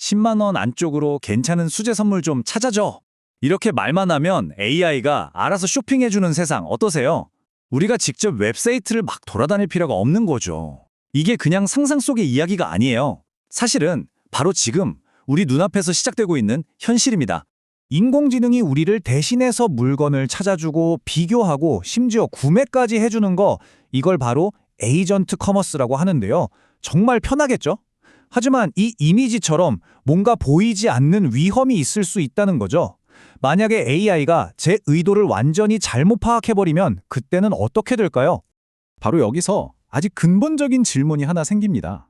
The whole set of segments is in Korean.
10만 원 안쪽으로 괜찮은 수제 선물 좀 찾아줘. 이렇게 말만 하면 AI가 알아서 쇼핑해주는 세상 어떠세요? 우리가 직접 웹사이트를 막 돌아다닐 필요가 없는 거죠. 이게 그냥 상상 속의 이야기가 아니에요. 사실은 바로 지금 우리 눈앞에서 시작되고 있는 현실입니다. 인공지능이 우리를 대신해서 물건을 찾아주고 비교하고 심지어 구매까지 해주는 거, 이걸 바로 에이전트 커머스라고 하는데요. 정말 편하겠죠? 하지만 이 이미지처럼 뭔가 보이지 않는 위험이 있을 수 있다는 거죠. 만약에 AI가 제 의도를 완전히 잘못 파악해버리면 그때는 어떻게 될까요? 바로 여기서 아주 근본적인 질문이 하나 생깁니다.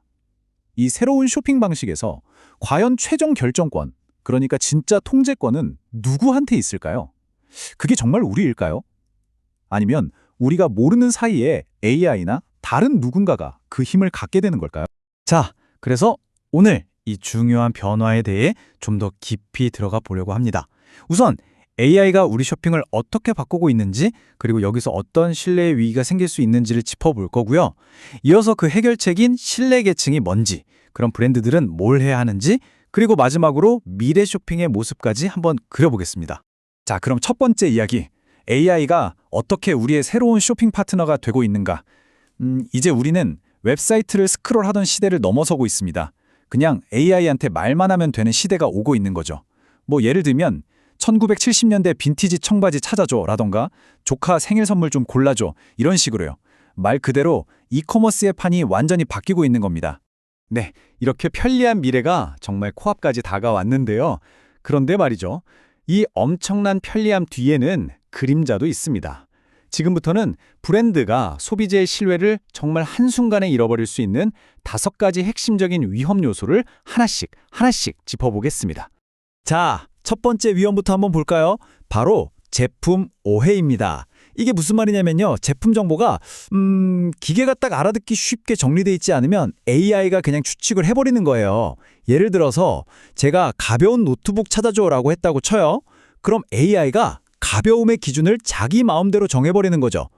이 새로운 쇼핑 방식에서 과연 최종 결정권, 그러니까 진짜 통제권은 누구한테 있을까요? 그게 정말 우리일까요? 아니면 우리가 모르는 사이에 AI나 다른 누군가가 그 힘을 갖게 되는 걸까요? 자, 그래서 오늘 이 중요한 변화에 대해 좀 더 깊이 들어가 보려고 합니다. 우선 AI가 우리 쇼핑을 어떻게 바꾸고 있는지, 그리고 여기서 어떤 신뢰의 위기가 생길 수 있는지를 짚어볼 거고요. 이어서 그 해결책인 신뢰 계층이 뭔지, 그럼 브랜드들은 뭘 해야 하는지, 그리고 마지막으로 미래 쇼핑의 모습까지 한번 그려보겠습니다. 자, 그럼 첫 번째 이야기. AI가 어떻게 우리의 새로운 쇼핑 파트너가 되고 있는가? 이제 우리는 웹사이트를 스크롤하던 시대를 넘어서고 있습니다. 그냥 AI한테 말만 하면 되는 시대가 오고 있는 거죠. 뭐 예를 들면 1970년대 빈티지 청바지 찾아줘 라던가 조카 생일 선물 좀 골라줘 이런 식으로요. 말 그대로 이커머스의 판이 완전히 바뀌고 있는 겁니다. 네, 이렇게 편리한 미래가 정말 코앞까지 다가왔는데요. 그런데 말이죠. 이 엄청난 편리함 뒤에는 그림자도 있습니다. 지금부터는 브랜드가 소비자의 신뢰를 정말 한순간에 잃어버릴 수 있는 5가지 핵심적인 위험 요소를 하나씩 짚어보겠습니다. 자, 첫 번째 위험부터 한번 볼까요? 바로 제품 오해입니다. 이게 무슨 말이냐면요. 제품 정보가 기계가 딱 알아듣기 쉽게 정리되어 있지 않으면 AI가 그냥 추측을 해버리는 거예요. 예를 들어서 제가 가벼운 노트북 찾아줘라고 했다고 쳐요. 그럼 AI가 가벼움의 기준을 자기 마음대로 정해버리는 거죠.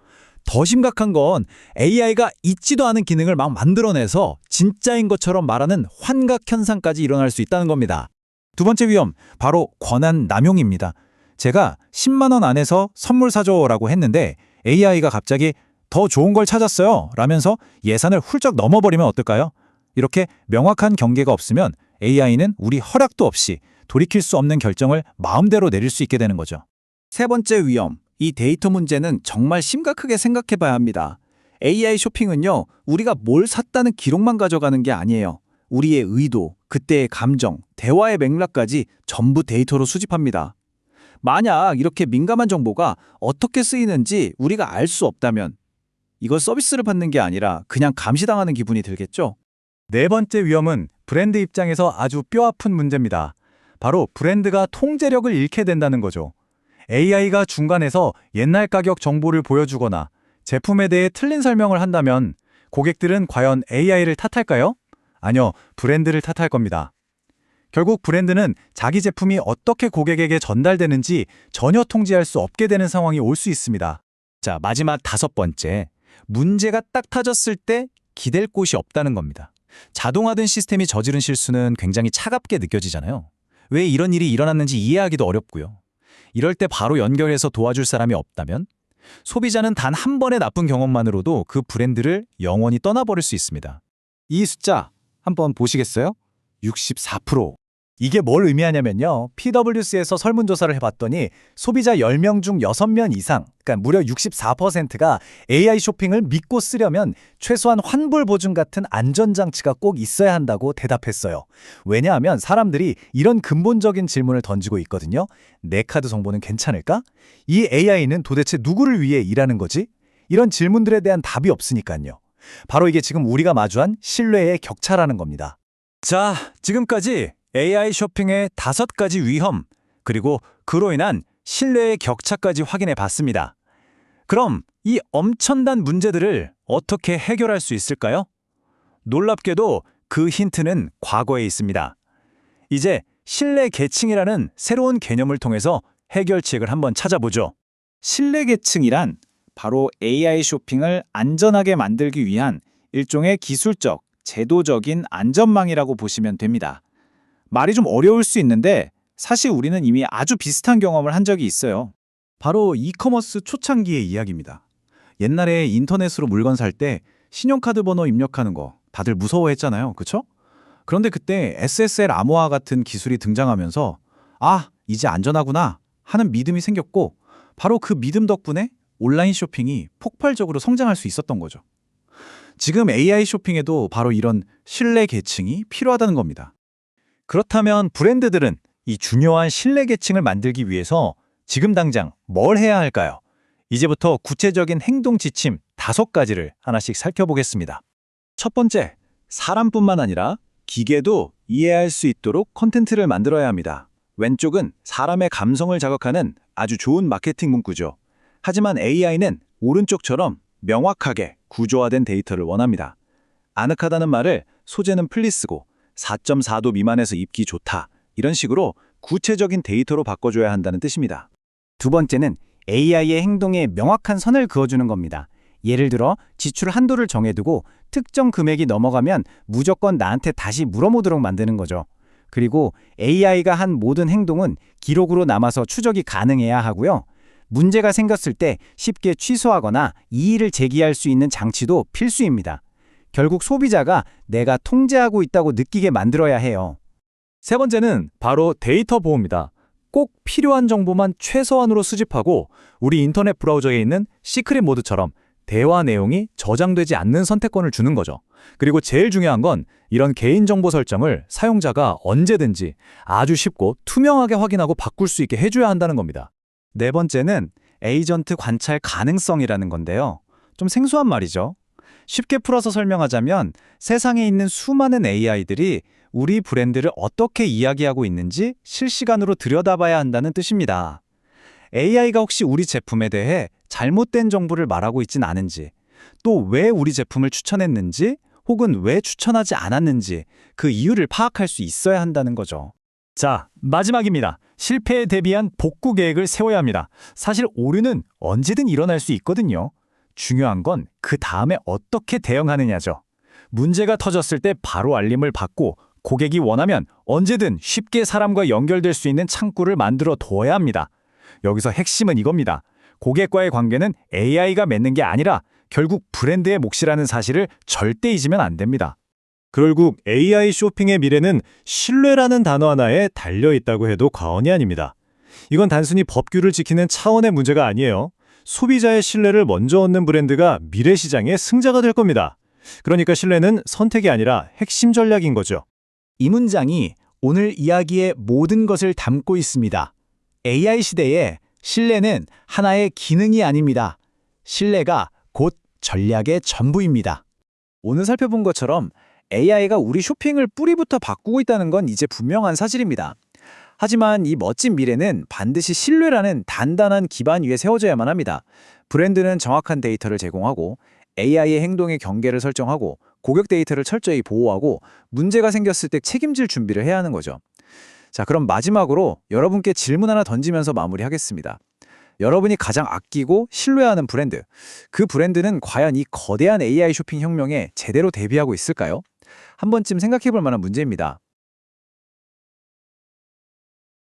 더 심각한 건 AI가 있지도 않은 기능을 막 만들어내서 진짜인 것처럼 말하는 환각 현상까지 일어날 수 있다는 겁니다. 두 번째 위험, 바로 권한 남용입니다. 제가 10만 원 안에서 선물 사줘라고 했는데 AI가 갑자기 더 좋은 걸 찾았어요 라면서 예산을 훌쩍 넘어버리면 어떨까요? 이렇게 명확한 경계가 없으면 AI는 우리 허락도 없이 돌이킬 수 없는 결정을 마음대로 내릴 수 있게 되는 거죠. 세 번째 위험, 이 데이터 문제는 정말 심각하게 생각해 봐야 합니다. AI 쇼핑은요, 우리가 뭘 샀다는 기록만 가져가는 게 아니에요. 우리의 의도, 그때의 감정, 대화의 맥락까지 전부 데이터로 수집합니다. 만약 이렇게 민감한 정보가 어떻게 쓰이는지 우리가 알 수 없다면 이걸 서비스를 받는 게 아니라 그냥 감시당하는 기분이 들겠죠? 네 번째 위험은 브랜드 입장에서 아주 뼈아픈 문제입니다. 바로 브랜드가 통제력을 잃게 된다는 거죠. AI가 중간에서 옛날 가격 정보를 보여주거나 제품에 대해 틀린 설명을 한다면 고객들은 과연 AI를 탓할까요? 아니요, 브랜드를 탓할 겁니다. 결국 브랜드는 자기 제품이 어떻게 고객에게 전달되는지 전혀 통제할 수 없게 되는 상황이 올 수 있습니다. 자, 마지막 5번째. 문제가 딱 터졌을 때 기댈 곳이 없다는 겁니다. 자동화된 시스템이 저지른 실수는 굉장히 차갑게 느껴지잖아요. 왜 이런 일이 일어났는지 이해하기도 어렵고요. 이럴 때 바로 연결해서 도와줄 사람이 없다면 소비자는 단 한 번의 나쁜 경험만으로도 그 브랜드를 영원히 떠나버릴 수 있습니다. 이 숫자 한번 보시겠어요? 64%. 이게 뭘 의미하냐면요. PwC에서 설문조사를 해봤더니 소비자 10명 중 6명 이상, 그러니까 무려 64%가 AI 쇼핑을 믿고 쓰려면 최소한 환불 보증 같은 안전장치가 꼭 있어야 한다고 대답했어요. 왜냐하면 사람들이 이런 근본적인 질문을 던지고 있거든요. 내 카드 정보는 괜찮을까? 이 AI는 도대체 누구를 위해 일하는 거지? 이런 질문들에 대한 답이 없으니까요. 바로 이게 지금 우리가 마주한 신뢰의 격차라는 겁니다. 자, 지금까지 AI 쇼핑의 5가지 위험, 그리고 그로 인한 신뢰의 격차까지 확인해 봤습니다. 그럼 이 엄청난 문제들을 어떻게 해결할 수 있을까요? 놀랍게도 그 힌트는 과거에 있습니다. 이제 신뢰 계층이라는 새로운 개념을 통해서 해결책을 한번 찾아보죠. 신뢰 계층이란 바로 AI 쇼핑을 안전하게 만들기 위한 일종의 기술적, 제도적인 안전망이라고 보시면 됩니다. 말이 좀 어려울 수 있는데 사실 우리는 이미 아주 비슷한 경험을 한 적이 있어요. 바로 이커머스 초창기의 이야기입니다. 옛날에 인터넷으로 물건 살 때 신용카드 번호 입력하는 거 다들 무서워했잖아요. 그쵸? 그런데 그때 SSL 암호화 같은 기술이 등장하면서 아, 이제 안전하구나 하는 믿음이 생겼고 바로 그 믿음 덕분에 온라인 쇼핑이 폭발적으로 성장할 수 있었던 거죠. 지금 AI 쇼핑에도 바로 이런 신뢰 계층이 필요하다는 겁니다. 그렇다면 브랜드들은 이 중요한 신뢰 계층을 만들기 위해서 지금 당장 뭘 해야 할까요? 이제부터 구체적인 행동 지침 5가지를 하나씩 살펴보겠습니다. 첫 번째, 사람뿐만 아니라 기계도 이해할 수 있도록 콘텐츠를 만들어야 합니다. 왼쪽은 사람의 감성을 자극하는 아주 좋은 마케팅 문구죠. 하지만 AI는 오른쪽처럼 명확하게 구조화된 데이터를 원합니다. 아늑하다는 말을 소재는 플리스고 4.4도 미만에서 입기 좋다. 이런 식으로 구체적인 데이터로 바꿔줘야 한다는 뜻입니다. 두 번째는 AI의 행동에 명확한 선을 그어주는 겁니다. 예를 들어 지출 한도를 정해두고 특정 금액이 넘어가면 무조건 나한테 다시 물어보도록 만드는 거죠. 그리고 AI가 한 모든 행동은 기록으로 남아서 추적이 가능해야 하고요. 문제가 생겼을 때 쉽게 취소하거나 이의를 제기할 수 있는 장치도 필수입니다. 결국 소비자가 내가 통제하고 있다고 느끼게 만들어야 해요. 세 번째는 바로 데이터 보호입니다. 꼭 필요한 정보만 최소한으로 수집하고 우리 인터넷 브라우저에 있는 시크릿 모드처럼 대화 내용이 저장되지 않는 선택권을 주는 거죠. 그리고 제일 중요한 건 이런 개인정보 설정을 사용자가 언제든지 아주 쉽고 투명하게 확인하고 바꿀 수 있게 해줘야 한다는 겁니다. 네 번째는 에이전트 관찰 가능성이라는 건데요. 좀 생소한 말이죠. 쉽게 풀어서 설명하자면 세상에 있는 수많은 AI들이 우리 브랜드를 어떻게 이야기하고 있는지 실시간으로 들여다봐야 한다는 뜻입니다. AI가 혹시 우리 제품에 대해 잘못된 정보를 말하고 있진 않은지, 또 왜 우리 제품을 추천했는지, 혹은 왜 추천하지 않았는지 그 이유를 파악할 수 있어야 한다는 거죠. 자, 마지막입니다. 실패에 대비한 복구 계획을 세워야 합니다. 사실 오류는 언제든 일어날 수 있거든요. 중요한 건 그 다음에 어떻게 대응하느냐죠. 문제가 터졌을 때 바로 알림을 받고 고객이 원하면 언제든 쉽게 사람과 연결될 수 있는 창구를 만들어 둬야 합니다. 여기서 핵심은 이겁니다. 고객과의 관계는 AI가 맺는 게 아니라 결국 브랜드의 몫이라는 사실을 절대 잊으면 안 됩니다. 결국 AI 쇼핑의 미래는 신뢰라는 단어 하나에 달려있다고 해도 과언이 아닙니다. 이건 단순히 법규를 지키는 차원의 문제가 아니에요. 소비자의 신뢰를 먼저 얻는 브랜드가 미래 시장의 승자가 될 겁니다. 그러니까 신뢰는 선택이 아니라 핵심 전략인 거죠. 이 문장이 오늘 이야기의 모든 것을 담고 있습니다. AI 시대에 신뢰는 하나의 기능이 아닙니다. 신뢰가 곧 전략의 전부입니다. 오늘 살펴본 것처럼 AI가 우리 쇼핑을 뿌리부터 바꾸고 있다는 건 이제 분명한 사실입니다. 하지만 이 멋진 미래는 반드시 신뢰라는 단단한 기반 위에 세워져야만 합니다. 브랜드는 정확한 데이터를 제공하고 AI의 행동의 경계를 설정하고 고객 데이터를 철저히 보호하고 문제가 생겼을 때 책임질 준비를 해야 하는 거죠. 자, 그럼 마지막으로 여러분께 질문 하나 던지면서 마무리하겠습니다. 여러분이 가장 아끼고 신뢰하는 브랜드, 그 브랜드는 과연 이 거대한 AI 쇼핑 혁명에 제대로 대비하고 있을까요? 한 번쯤 생각해 볼 만한 문제입니다.